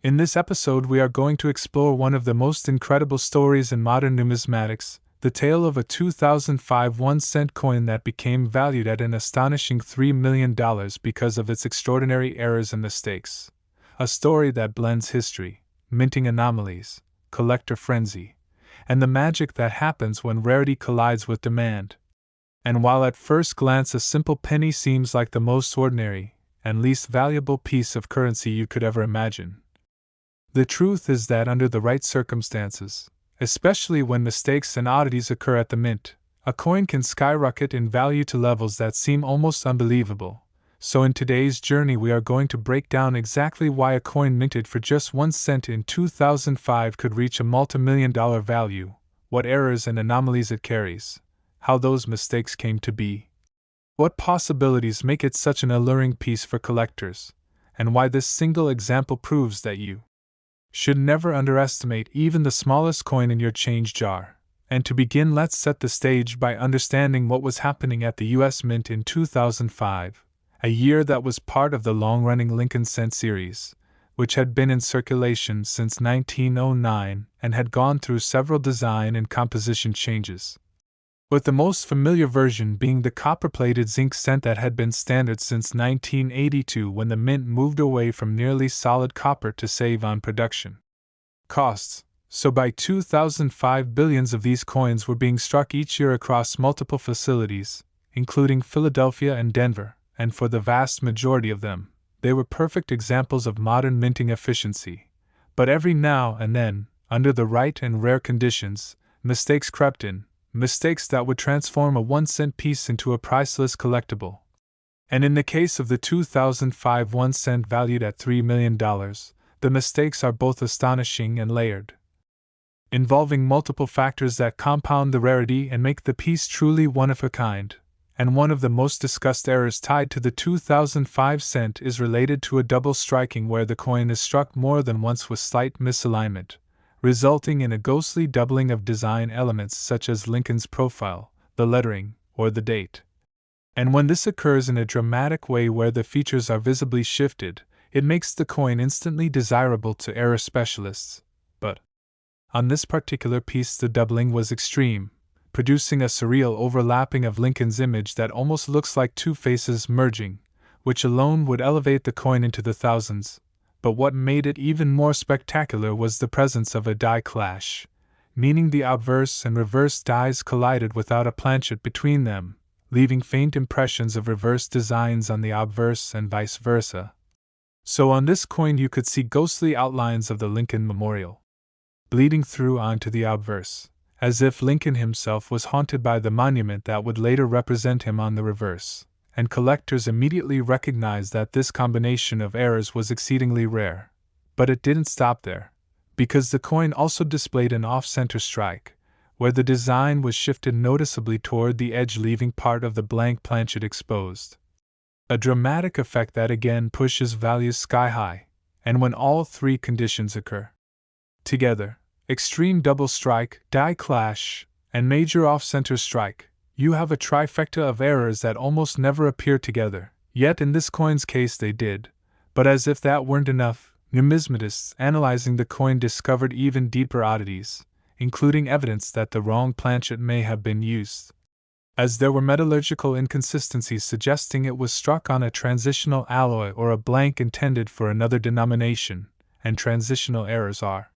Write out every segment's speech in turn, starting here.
In this episode, we are going to explore one of the most incredible stories in modern numismatics, the tale of a 2005 1-cent coin that became valued at an astonishing $3 million because of its extraordinary errors and mistakes. A story that blends history, minting anomalies, collector frenzy, and the magic that happens when rarity collides with demand. And while at first glance a simple penny seems like the most ordinary and least valuable piece of currency you could ever imagine, the truth is that under the right circumstances, especially when mistakes and oddities occur at the mint, a coin can skyrocket in value to levels that seem almost unbelievable. So in today's journey we are going to break down exactly why a coin minted for just 1 cent in 2005 could reach a multi-million-dollar value, what errors and anomalies it carries, how those mistakes came to be, what possibilities make it such an alluring piece for collectors, and why this single example proves that you should never underestimate even the smallest coin in your change jar. And to begin, let's set the stage by understanding what was happening at the US Mint in 2005, a year that was part of the long-running Lincoln Cent series, which had been in circulation since 1909 and had gone through several design and composition changes, with the most familiar version being the copper-plated zinc cent that had been standard since 1982 when the mint moved away from nearly solid copper to save on production costs. So by 2005, billions of these coins were being struck each year across multiple facilities, including Philadelphia and Denver, and for the vast majority of them, they were perfect examples of modern minting efficiency. But every now and then, under the right and rare conditions, mistakes crept in. Mistakes that would transform a 1-cent piece into a priceless collectible. And in the case of the 2005 1 cent valued at $3 million, the mistakes are both astonishing and layered, involving multiple factors that compound the rarity and make the piece truly one of a kind. And one of the most discussed errors tied to the 2005 cent is related to a double striking where the coin is struck more than once with slight misalignment, resulting in a ghostly doubling of design elements such as Lincoln's profile, the lettering, or the date. And when this occurs in a dramatic way where the features are visibly shifted, it makes the coin instantly desirable to error specialists. But on this particular piece the doubling was extreme, producing a surreal overlapping of Lincoln's image that almost looks like two faces merging, which alone would elevate the coin into the thousands. But what made it even more spectacular was the presence of a die clash, meaning the obverse and reverse dies collided without a planchet between them, leaving faint impressions of reverse designs on the obverse and vice versa. So on this coin you could see ghostly outlines of the Lincoln Memorial, bleeding through onto the obverse, as if Lincoln himself was haunted by the monument that would later represent him on the reverse. And collectors immediately recognized that this combination of errors was exceedingly rare. But it didn't stop there, because the coin also displayed an off-center strike, where the design was shifted noticeably toward the edge, leaving part of the blank planchet exposed. A dramatic effect that again pushes values sky high. And when all three conditions occur together, extreme double strike, die clash, and major off-center strike, you have a trifecta of errors that almost never appear together. Yet in this coin's case they did. But as if that weren't enough, numismatists analyzing the coin discovered even deeper oddities, including evidence that the wrong planchet may have been used, as there were metallurgical inconsistencies suggesting it was struck on a transitional alloy or a blank intended for another denomination, and transitional errors are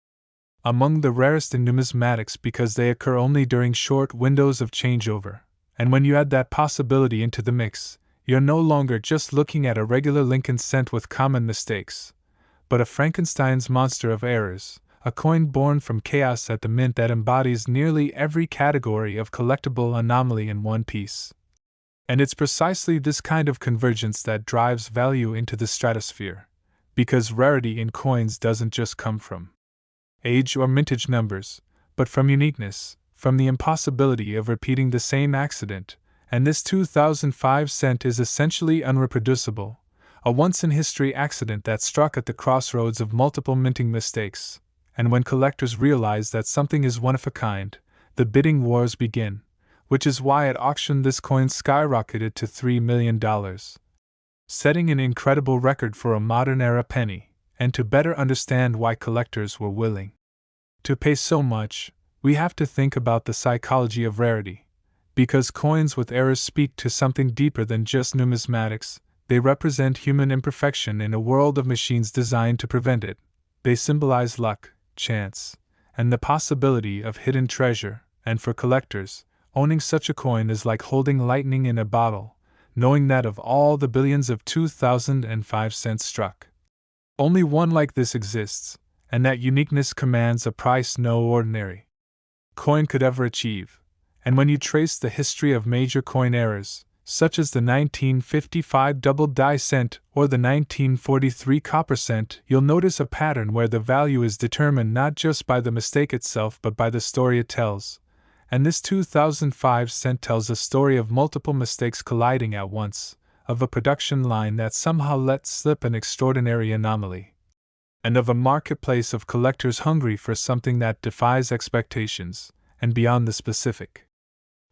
among the rarest in numismatics because they occur only during short windows of changeover. And when you add that possibility into the mix, you're no longer just looking at a regular Lincoln cent with common mistakes, but a Frankenstein's monster of errors, a coin born from chaos at the mint that embodies nearly every category of collectible anomaly in one piece. And it's precisely this kind of convergence that drives value into the stratosphere, because rarity in coins doesn't just come from age or mintage numbers, but from uniqueness, from the impossibility of repeating the same accident, and this 2005 cent is essentially unreproducible, a once-in-history accident that struck at the crossroads of multiple minting mistakes. And when collectors realize that something is one of a kind, the bidding wars begin, which is why at auction this coin skyrocketed to $3 million, setting an incredible record for a modern-era penny. and to better understand why collectors were willing to pay so much, we have to think about the psychology of rarity. Because coins with errors speak to something deeper than just numismatics, they represent human imperfection in a world of machines designed to prevent it. They symbolize luck, chance, and the possibility of hidden treasure, and for collectors, owning such a coin is like holding lightning in a bottle, knowing that of all the billions of 2005 cents struck, only one like this exists, and that uniqueness commands a price no ordinary coin could ever achieve. And when you trace the history of major coin errors, such as the 1955 double die cent or the 1943 copper cent, you'll notice a pattern where the value is determined not just by the mistake itself but by the story it tells. And this 2005 cent tells a story of multiple mistakes colliding at once, of a production line that somehow let slip an extraordinary anomaly, and of a marketplace of collectors hungry for something that defies expectations, and beyond the specific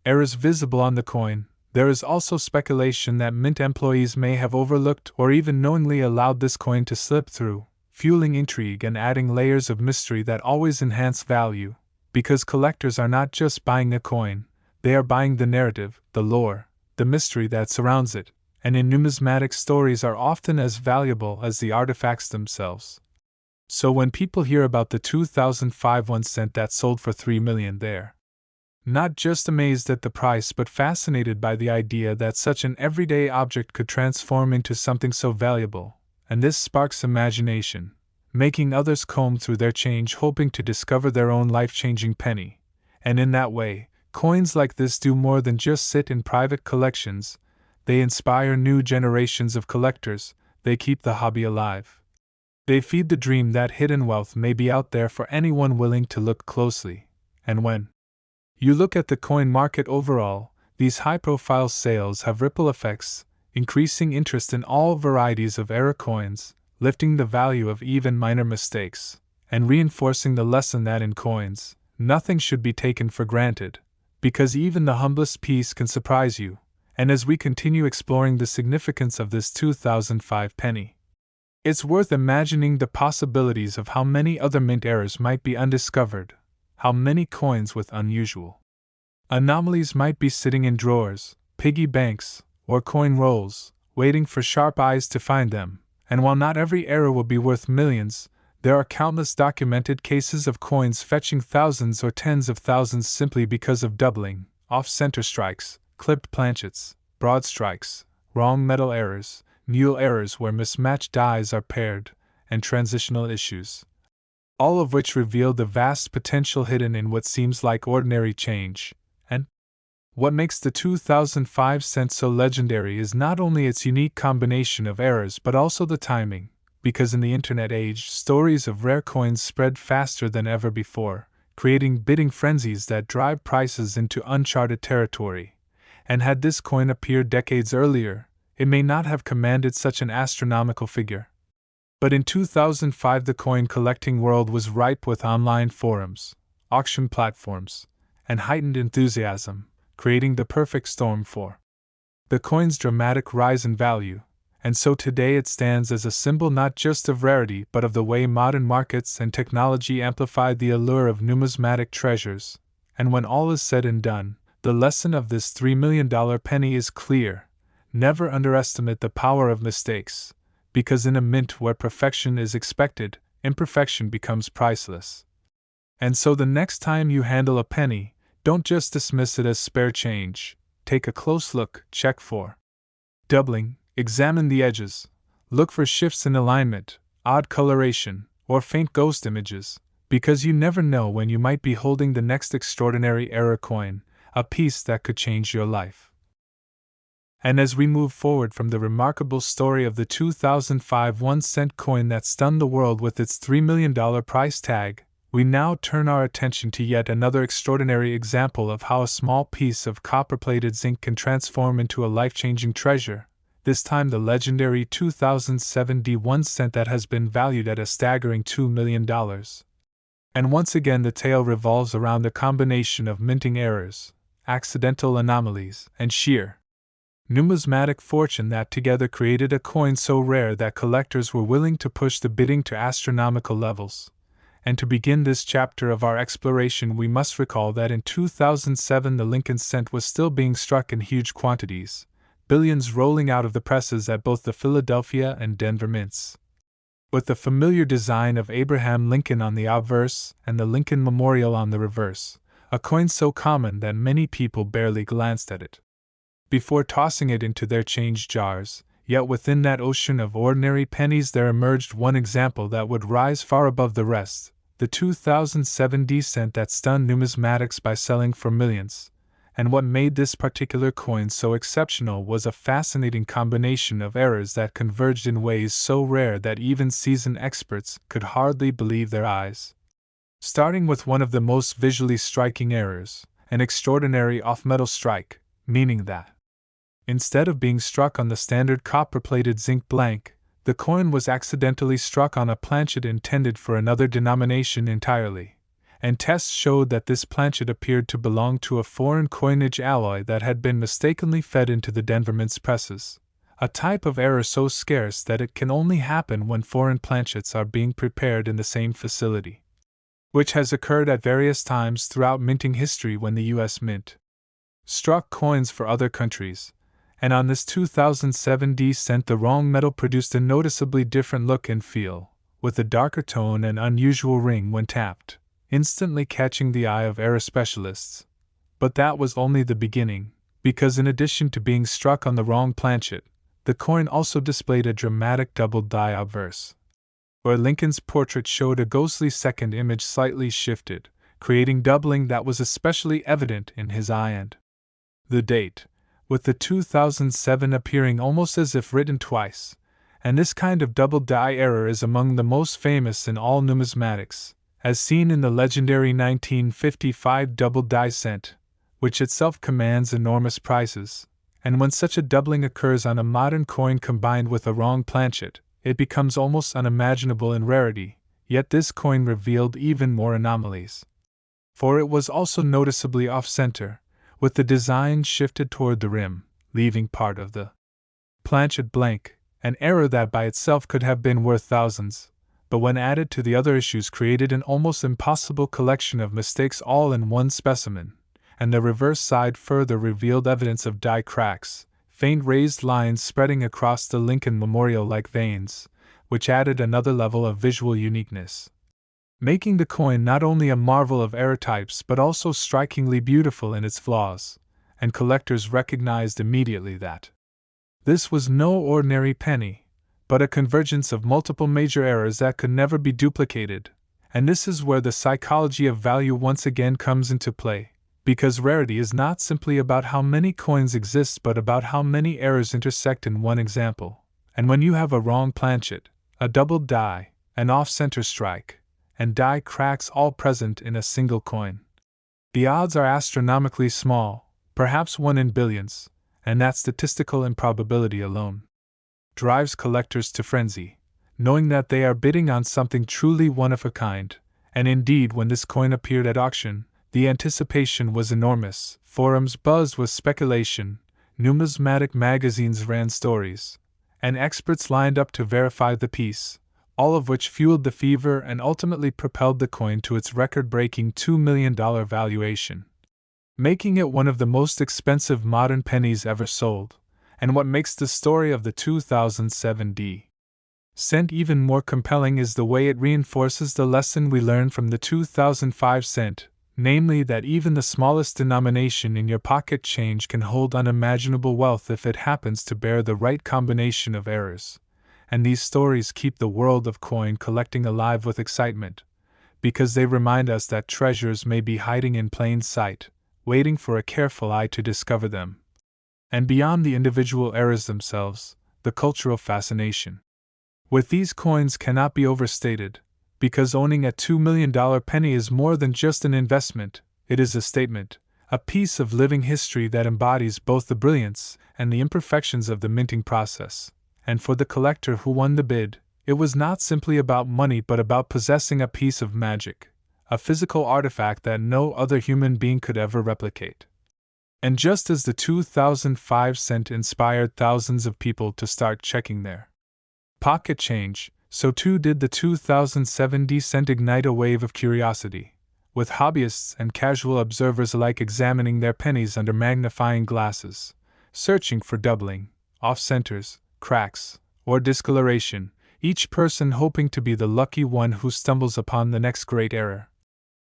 errors visible on the coin. There is also speculation that mint employees may have overlooked or even knowingly allowed this coin to slip through, fueling intrigue and adding layers of mystery that always enhance value, because collectors are not just buying a coin, they are buying the narrative, the lore, the mystery that surrounds it, and in numismatic stories are often as valuable as the artifacts themselves. So when people hear about the 2005 1 cent that sold for $3 million, they're not just amazed at the price but fascinated by the idea that such an everyday object could transform into something so valuable, and this sparks imagination, making others comb through their change hoping to discover their own life-changing penny. And in that way, coins like this do more than just sit in private collections, they inspire new generations of collectors, they keep the hobby alive. They feed the dream that hidden wealth may be out there for anyone willing to look closely. And when you look at the coin market overall, these high-profile sales have ripple effects, increasing interest in all varieties of error coins, lifting the value of even minor mistakes, and reinforcing the lesson that in coins, nothing should be taken for granted, because even the humblest piece can surprise you. And as we continue exploring the significance of this 2005 penny, it's worth imagining the possibilities of how many other mint errors might be undiscovered, how many coins with unusual anomalies might be sitting in drawers, piggy banks, or coin rolls, waiting for sharp eyes to find them. And while not every error will be worth millions, there are countless documented cases of coins fetching thousands or tens of thousands simply because of doubling, off-center strikes, clipped planchets, broad strikes, wrong metal errors, mule errors where mismatched dies are paired, and transitional issues, all of which reveal the vast potential hidden in what seems like ordinary change. And what makes the 2005 cent so legendary is not only its unique combination of errors but also the timing, because in the internet age, stories of rare coins spread faster than ever before, creating bidding frenzies that drive prices into uncharted territory. And had this coin appeared decades earlier, it may not have commanded such an astronomical figure. But in 2005 the coin collecting world was ripe with online forums, auction platforms, and heightened enthusiasm, creating the perfect storm for the coin's dramatic rise in value. And so today it stands as a symbol not just of rarity but of the way modern markets and technology amplify the allure of numismatic treasures. And when all is said and done, the lesson of this $3 million penny is clear: never underestimate the power of mistakes, because in a mint where perfection is expected, imperfection becomes priceless. And so the next time you handle a penny, don't just dismiss it as spare change. Take a close look, check for doubling, examine the edges, look for shifts in alignment, odd coloration, or faint ghost images, because you never know when you might be holding the next extraordinary error coin, a piece that could change your life. And as we move forward from the remarkable story of the 2005 1 cent coin that stunned the world with its $3 million price tag, we now turn our attention to yet another extraordinary example of how a small piece of copper-plated zinc can transform into a life-changing treasure, this time the legendary 2007 1 cent that has been valued at a staggering $2 million. And once again the tale revolves around a combination of minting errors, accidental anomalies, and sheer Numismatic fortune that together created a coin so rare that collectors were willing to push the bidding to astronomical levels. And to begin this chapter of our exploration, we must recall that in 2007 the Lincoln cent was still being struck in huge quantities, billions rolling out of the presses at both the Philadelphia and Denver mints. With the familiar design of Abraham Lincoln on the obverse and the Lincoln Memorial on the reverse, a coin so common that many people barely glanced at it before tossing it into their change jars. Yet within that ocean of ordinary pennies there emerged one example that would rise far above the rest, the 2007 cent that stunned numismatics by selling for millions. And what made this particular coin so exceptional was a fascinating combination of errors that converged in ways so rare that even seasoned experts could hardly believe their eyes. Starting with one of the most visually striking errors, an extraordinary off-metal strike, meaning that instead of being struck on the standard copper-plated zinc blank, the coin was accidentally struck on a planchet intended for another denomination entirely, and tests showed that this planchet appeared to belong to a foreign coinage alloy that had been mistakenly fed into the Denver Mint's presses, a type of error so scarce that it can only happen when foreign planchets are being prepared in the same facility, which has occurred at various times throughout minting history when the U.S. Mint struck coins for other countries. And on this 2007 cent the wrong metal produced a noticeably different look and feel, with a darker tone and unusual ring when tapped, instantly catching the eye of error specialists. But that was only the beginning, because in addition to being struck on the wrong planchet, the coin also displayed a dramatic double die obverse, where Lincoln's portrait showed a ghostly second image slightly shifted, creating doubling that was especially evident in his eye and the date, with the 2007 appearing almost as if written twice, and this kind of double die error is among the most famous in all numismatics, as seen in the legendary 1955 double die cent, which itself commands enormous prices, and when such a doubling occurs on a modern coin combined with a wrong planchet, it becomes almost unimaginable in rarity, yet this coin revealed even more anomalies. For it was also noticeably off-center, with the design shifted toward the rim, leaving part of the planchet blank, an error that by itself could have been worth thousands, but when added to the other issues created an almost impossible collection of mistakes all in one specimen, and the reverse side further revealed evidence of die cracks, faint raised lines spreading across the Lincoln Memorial like veins, which added another level of visual uniqueness, making the coin not only a marvel of error types but also strikingly beautiful in its flaws, and collectors recognized immediately that this was no ordinary penny, but a convergence of multiple major errors that could never be duplicated. And this is where the psychology of value once again comes into play, because rarity is not simply about how many coins exist but about how many errors intersect in one example. And when you have a wrong planchet, a double die, an off-center strike, and die cracks all present in a single coin, the odds are astronomically small, perhaps 1 in billions, and that statistical improbability alone drives collectors to frenzy, knowing that they are bidding on something truly one of a kind. And indeed, when this coin appeared at auction, the anticipation was enormous. Forums buzzed with speculation, numismatic magazines ran stories, and experts lined up to verify the piece, all of which fueled the fever and ultimately propelled the coin to its record-breaking $2 million valuation, making it one of the most expensive modern pennies ever sold. And what makes the story of the 2007 cent even more compelling is the way it reinforces the lesson we learned from the 2005 cent, namely that even the smallest denomination in your pocket change can hold unimaginable wealth if it happens to bear the right combination of errors. And these stories keep the world of coin collecting alive with excitement, because they remind us that treasures may be hiding in plain sight, waiting for a careful eye to discover them. And beyond the individual errors themselves, the cultural fascination with these coins cannot be overstated, because owning a $2 million penny is more than just an investment, it is a statement, a piece of living history that embodies both the brilliance and the imperfections of the minting process. And for the collector who won the bid, it was not simply about money but about possessing a piece of magic, a physical artifact that no other human being could ever replicate. And just as the 2005 cent inspired thousands of people to start checking their pocket change, so too did the 2070 cent ignite a wave of curiosity, with hobbyists and casual observers alike examining their pennies under magnifying glasses, searching for doubling, off-centers, cracks, or discoloration, each person hoping to be the lucky one who stumbles upon the next great error.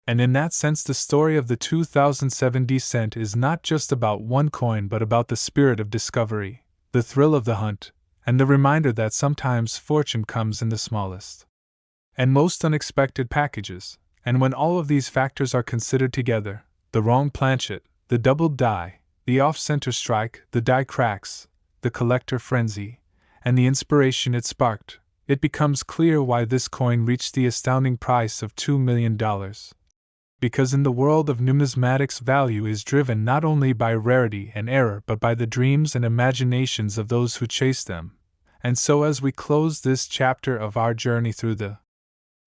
And in that sense, the story of the 2070 cent is not just about one coin but about the spirit of discovery, the thrill of the hunt, and the reminder that sometimes fortune comes in the smallest and most unexpected packages. And when all of these factors are considered together, the wrong planchet, the doubled die, the off-center strike, the die cracks, the collector frenzy, and the inspiration it sparked, it becomes clear why this coin reached the astounding price of $2 million. Because in the world of numismatics, value is driven not only by rarity and error but by the dreams and imaginations of those who chase them. And so as we close this chapter of our journey through the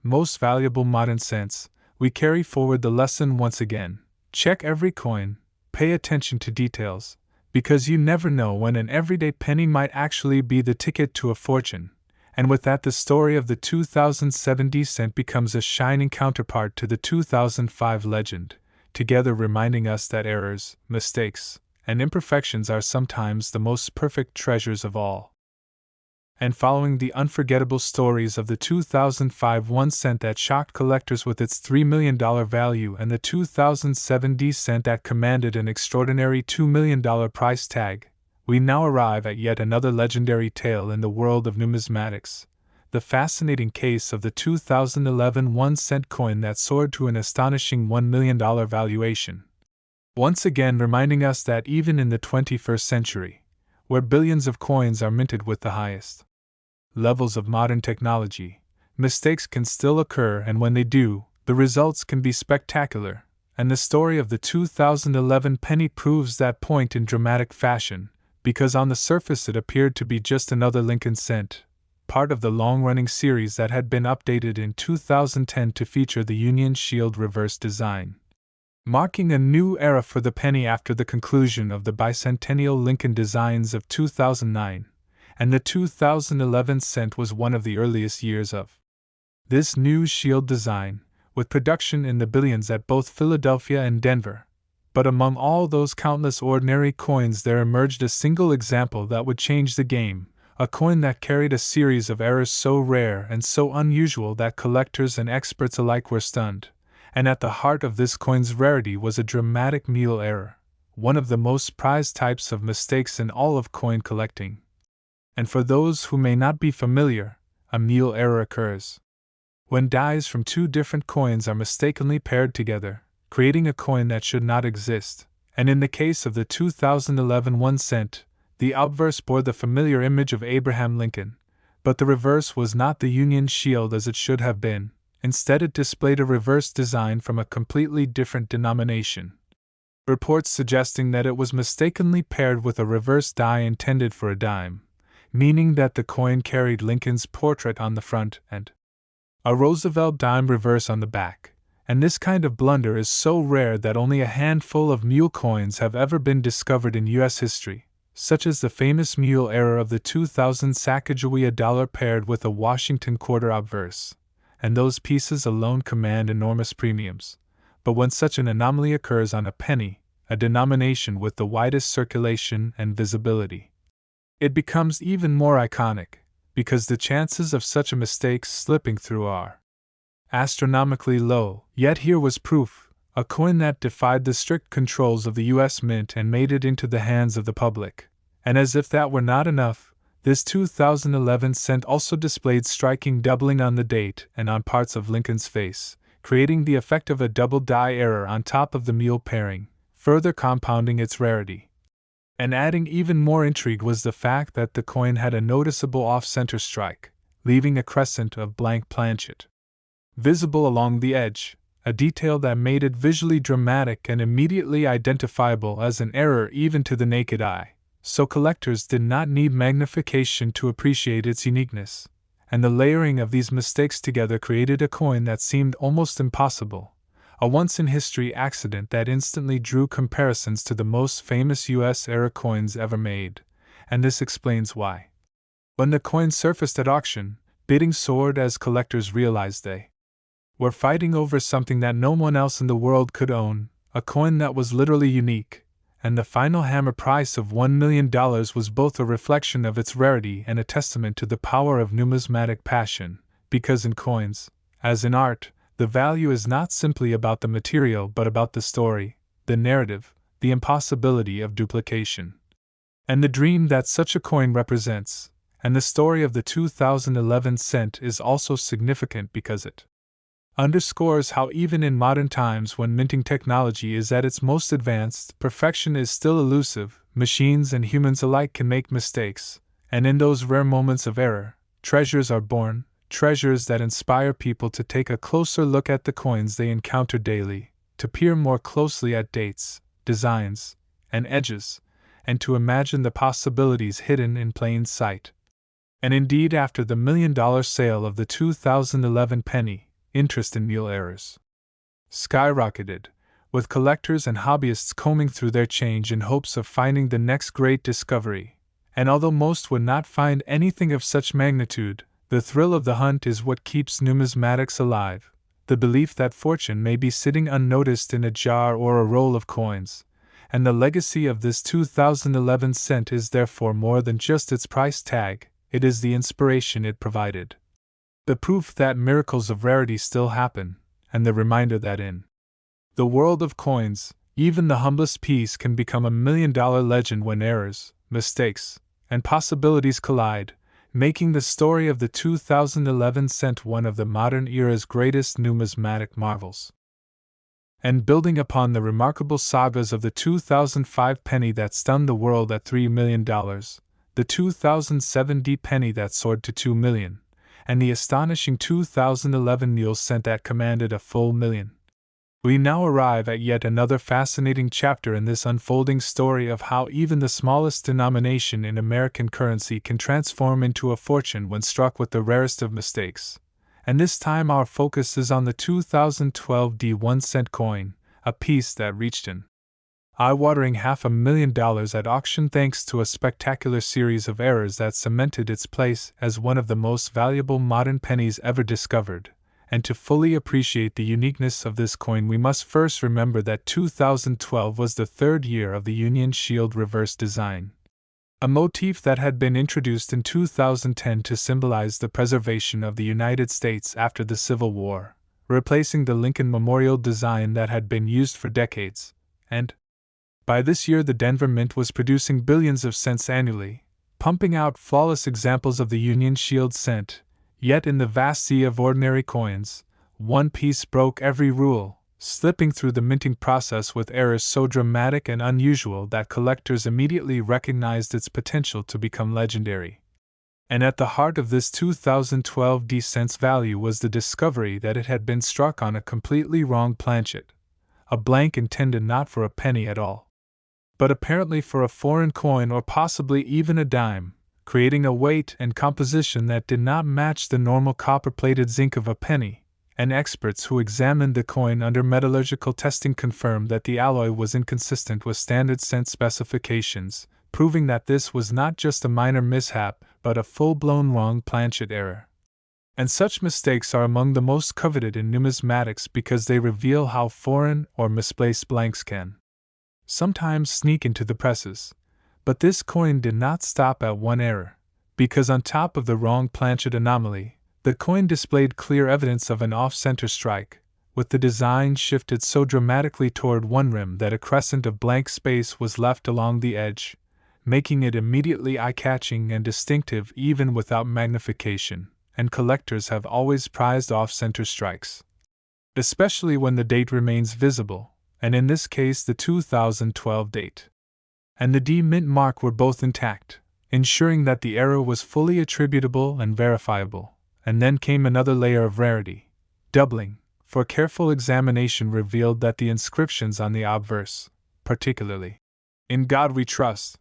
most valuable modern cents, we carry forward the lesson once again. Check every coin, pay attention to details, because you never know when an everyday penny might actually be the ticket to a fortune. And with that, the story of the 2070 cent becomes a shining counterpart to the 2005 legend, together reminding us that errors, mistakes, and imperfections are sometimes the most perfect treasures of all. And following the unforgettable stories of the 2005 1 cent that shocked collectors with its $3 million value and the 2070 cent that commanded an extraordinary $2 million price tag, we now arrive at yet another legendary tale in the world of numismatics, the fascinating case of the 2011 1 cent coin that soared to an astonishing $1 million valuation. Once again reminding us that even in the 21st century, where billions of coins are minted with the highest levels of modern technology, mistakes can still occur, and when they do, the results can be spectacular, and the story of the 2011 penny proves that point in dramatic fashion, because on the surface it appeared to be just another Lincoln cent, part of the long-running series that had been updated in 2010 to feature the Union Shield reverse design, marking a new era for the penny after the conclusion of the bicentennial Lincoln designs of 2009, and the 2011 cent was one of the earliest years of this new shield design, with production in the billions at both Philadelphia and Denver. But among all those countless ordinary coins there emerged a single example that would change the game, a coin that carried a series of errors so rare and so unusual that collectors and experts alike were stunned. And at the heart of this coin's rarity was a dramatic mule error, one of the most prized types of mistakes in all of coin collecting. And for those who may not be familiar, a mule error occurs when dies from two different coins are mistakenly paired together, creating a coin that should not exist. And in the case of the 2011 1 cent, the obverse bore the familiar image of Abraham Lincoln, but the reverse was not the Union Shield as it should have been. Instead, it displayed a reverse design from a completely different denomination. Reports suggesting that it was mistakenly paired with a reverse die intended for a dime, meaning that the coin carried Lincoln's portrait on the front and a Roosevelt dime reverse on the back. And this kind of blunder is so rare that only a handful of mule coins have ever been discovered in U.S. history, such as the famous mule error of the 2000 Sacagawea dollar paired with a Washington quarter obverse. And those pieces alone command enormous premiums. But when such an anomaly occurs on a penny, a denomination with the widest circulation and visibility, it becomes even more iconic, because the chances of such a mistake slipping through are astronomically low. Yet here was proof, a coin that defied the strict controls of the U.S. Mint and made it into the hands of the public. And as if that were not enough, this 2011 cent also displayed striking doubling on the date and on parts of Lincoln's face, creating the effect of a double die error on top of the mule pairing, further compounding its rarity. And adding even more intrigue was the fact that the coin had a noticeable off-center strike, leaving a crescent of blank planchet visible along the edge, a detail that made it visually dramatic and immediately identifiable as an error even to the naked eye. So collectors did not need magnification to appreciate its uniqueness, and the layering of these mistakes together created a coin that seemed almost impossible, a once-in-history accident that instantly drew comparisons to the most famous US-era coins ever made, and this explains why. When the coin surfaced at auction, bidding soared as collectors realized they were fighting over something that no one else in the world could own, a coin that was literally unique, and the final hammer price of $1 million was both a reflection of its rarity and a testament to the power of numismatic passion, because in coins, as in art, the value is not simply about the material but about the story, the narrative, the impossibility of duplication, and the dream that such a coin represents. And the story of the 2011 cent is also significant because it underscores how even in modern times when minting technology is at its most advanced, perfection is still elusive, machines and humans alike can make mistakes, and in those rare moments of error, treasures are born, treasures that inspire people to take a closer look at the coins they encounter daily, to peer more closely at dates, designs, and edges, and to imagine the possibilities hidden in plain sight. And indeed, after the $1 million sale of the 2011 penny, interest in mule errors skyrocketed, with collectors and hobbyists combing through their change in hopes of finding the next great discovery. And although most would not find anything of such magnitude, the thrill of the hunt is what keeps numismatics alive, the belief that fortune may be sitting unnoticed in a jar or a roll of coins. And the legacy of this 2011 cent is therefore more than just its price tag. It is the inspiration it provided, the proof that miracles of rarity still happen, and the reminder that in the world of coins, even the humblest piece can become a $1 million legend when errors, mistakes, and possibilities collide, making the story of the 2011 cent one of the modern era's greatest numismatic marvels. And building upon the remarkable sagas of the 2005 penny that stunned the world at $3 million, the 2007 D penny that soared to $2 million, and the astonishing 2011 mule cent that commanded a full $1 million. We now arrive at yet another fascinating chapter in this unfolding story of how even the smallest denomination in American currency can transform into a fortune when struck with the rarest of mistakes. And this time our focus is on the 2012 D 1 cent coin, a piece that reached an eye-watering $500,000 at auction thanks to a spectacular series of errors that cemented its place as one of the most valuable modern pennies ever discovered. And to fully appreciate the uniqueness of this coin, we must first remember that 2012 was the third year of the Union Shield reverse design, a motif that had been introduced in 2010 to symbolize the preservation of the United States after the Civil War, replacing the Lincoln Memorial design that had been used for decades. And by this year, the Denver Mint was producing billions of cents annually, pumping out flawless examples of the Union Shield cent. Yet in the vast sea of ordinary coins, one piece broke every rule, slipping through the minting process with errors so dramatic and unusual that collectors immediately recognized its potential to become legendary. And at the heart of this 2012 D cent's value was the discovery that it had been struck on a completely wrong planchet, a blank intended not for a penny at all, but apparently for a foreign coin or possibly even a dime, creating a weight and composition that did not match the normal copper-plated zinc of a penny, and experts who examined the coin under metallurgical testing confirmed that the alloy was inconsistent with standard cent specifications, proving that this was not just a minor mishap but a full-blown wrong planchet error. And such mistakes are among the most coveted in numismatics because they reveal how foreign or misplaced blanks can sometimes sneak into the presses. But this coin did not stop at one error, because on top of the wrong planchet anomaly, the coin displayed clear evidence of an off-center strike, with the design shifted so dramatically toward one rim that a crescent of blank space was left along the edge, making it immediately eye-catching and distinctive even without magnification, and collectors have always prized off-center strikes, especially when the date remains visible, and in this case the 2012 date and the D Mint mark were both intact, ensuring that the error was fully attributable and verifiable. And then came another layer of rarity, doubling, for careful examination revealed that the inscriptions on the obverse, particularly "In God We Trust,"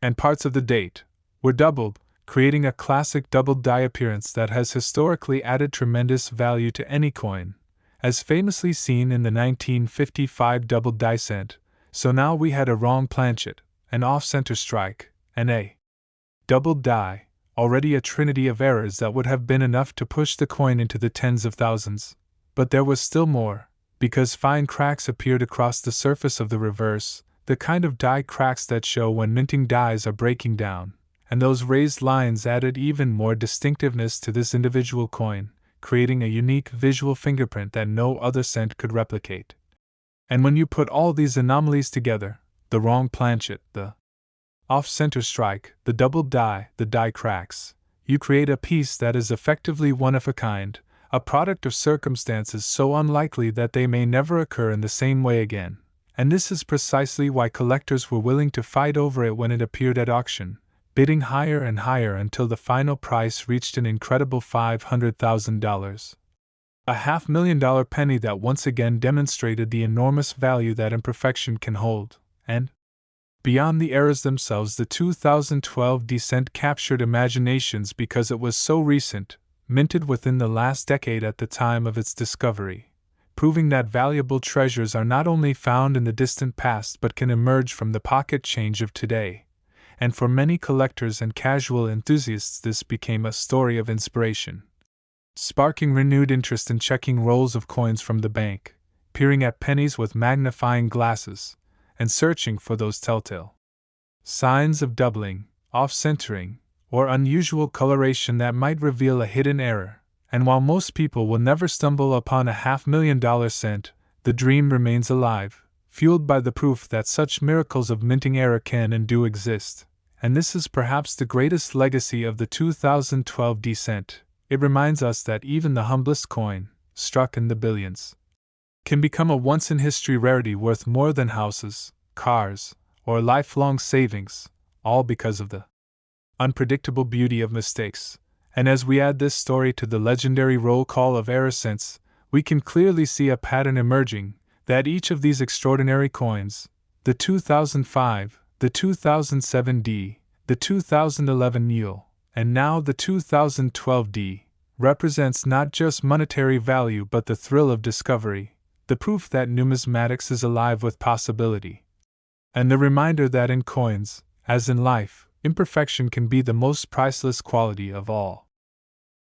and parts of the date, were doubled, creating a classic double die appearance that has historically added tremendous value to any coin, as famously seen in the 1955 double die cent. So now we had a wrong planchet, an off-center strike, and a double die, already a trinity of errors that would have been enough to push the coin into the tens of thousands. But there was still more, because fine cracks appeared across the surface of the reverse, the kind of die cracks that show when minting dies are breaking down, and those raised lines added even more distinctiveness to this individual coin, creating a unique visual fingerprint that no other cent could replicate. And when you put all these anomalies together, the wrong planchet, the off-center strike, the double die, the die cracks, you create a piece that is effectively one of a kind, a product of circumstances so unlikely that they may never occur in the same way again. And this is precisely why collectors were willing to fight over it when it appeared at auction, bidding higher and higher until the final price reached an incredible $500,000. A $500,000 penny that once again demonstrated the enormous value that imperfection can hold, and beyond the errors themselves, the 2012 descent captured imaginations because it was so recent, minted within the last decade at the time of its discovery, proving that valuable treasures are not only found in the distant past but can emerge from the pocket change of today. And for many collectors and casual enthusiasts, this became a story of inspiration, sparking renewed interest in checking rolls of coins from the bank, peering at pennies with magnifying glasses, and searching for those telltale signs of doubling, off-centering, or unusual coloration that might reveal a hidden error. And while most people will never stumble upon a $500,000 cent, the dream remains alive, fueled by the proof that such miracles of minting error can and do exist. And this is perhaps the greatest legacy of the 2012 descent. It reminds us that even the humblest coin, struck in the billions, can become a once-in-history rarity worth more than houses, cars, or lifelong savings, all because of the unpredictable beauty of mistakes. And as we add this story to the legendary roll call of error cents, we can clearly see a pattern emerging, that each of these extraordinary coins, the 2005, the 2007D, the 2011 mule, and now the 2012D, represents not just monetary value but the thrill of discovery, the proof that numismatics is alive with possibility, and the reminder that in coins, as in life, imperfection can be the most priceless quality of all.